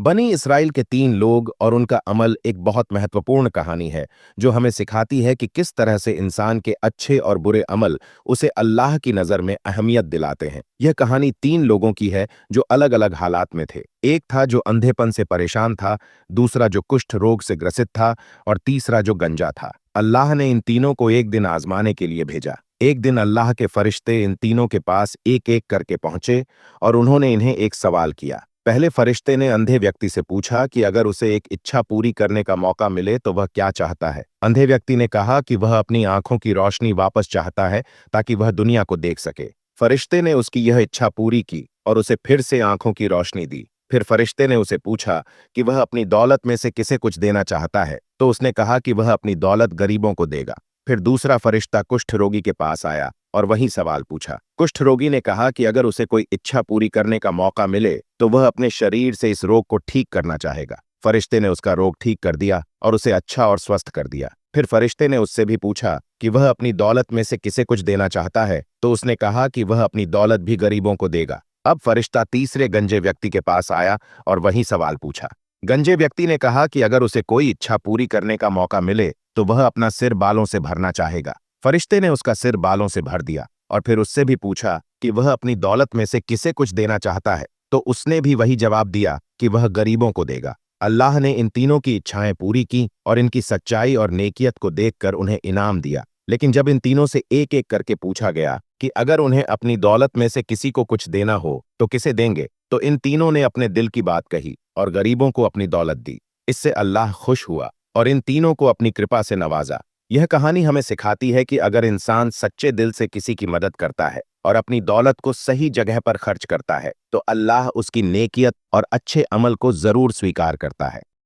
बनी इसराइल के 3 लोग और उनका अमल एक बहुत महत्वपूर्ण कहानी है जो हमें सिखाती है कि किस तरह से इंसान के अच्छे और बुरे अमल उसे अल्लाह की नज़र में अहमियत दिलाते हैं। यह कहानी 3 लोगों की है जो अलग अलग हालात में थे। एक था जो अंधेपन से परेशान था, दूसरा जो कुष्ठ रोग से ग्रसित था और तीसरा जो गंजा था। अल्लाह ने इन तीनों को एक दिन आजमाने के लिए भेजा। एक दिन अल्लाह के फरिश्ते इन तीनों के पास एक एक करके पहुंचे और उन्होंने इन्हें एक सवाल किया। पहले फरिश्ते ने अंधे व्यक्ति से पूछा कि अगर उसे एक इच्छा पूरी करने का मौका मिले तो वह क्या चाहता है। अंधे व्यक्ति ने कहा कि वह अपनी आंखों की रोशनी वापस चाहता है ताकि वह दुनिया को देख सके। फरिश्ते ने उसकी यह इच्छा पूरी की और उसे फिर से आंखों की रोशनी दी। फिर फरिश्ते ने उसे पूछा कि वह अपनी दौलत में से किसे कुछ देना चाहता है, तो उसने कहा कि वह अपनी दौलत गरीबों को देगा। फिर दूसरा फरिश्ता कुष्ठ रोगी के पास आया और वही सवाल पूछा। कुष्ठ रोगी ने कहा कि अगर उसे कोई इच्छा पूरी करने का मौका मिले तो वह अपने शरीर से इस रोग को ठीक करना चाहेगा। फरिश्ते ने उसका रोग ठीक कर दिया और उसे अच्छा और स्वस्थ कर दिया। फिर फरिश्ते ने उससे भी पूछा कि वह अपनी दौलत में से किसे कुछ देना चाहता है, तो उसने कहा कि वह अपनी दौलत भी गरीबों को देगा। अब फरिश्ता तीसरे गंजे व्यक्ति के पास आया और वही सवाल पूछा। गंजे व्यक्ति ने कहा कि अगर उसे कोई इच्छा पूरी करने का मौका मिले तो वह अपना सिर बालों से भरना चाहेगा। फरिश्ते ने उसका सिर बालों से भर दिया और फिर उससे भी पूछा कि वह अपनी दौलत में से किसे कुछ देना चाहता है, तो उसने भी वही जवाब दिया कि वह गरीबों को देगा। अल्लाह ने इन तीनों की इच्छाएं पूरी की और इनकी सच्चाई और नेकियत को देखकर उन्हें इनाम दिया। लेकिन जब इन तीनों से एक एक करके पूछा गया कि अगर उन्हें अपनी दौलत में से किसी को कुछ देना हो तो किसे देंगे, तो इन तीनों ने अपने दिल की बात कही और गरीबों को अपनी दौलत दी। इससे अल्लाह खुश हुआ और इन तीनों को अपनी कृपा से नवाजा। यह कहानी हमें सिखाती है कि अगर इंसान सच्चे दिल से किसी की मदद करता है और अपनी दौलत को सही जगह पर खर्च करता है तो अल्लाह उसकी नेकियत और अच्छे अमल को जरूर स्वीकार करता है।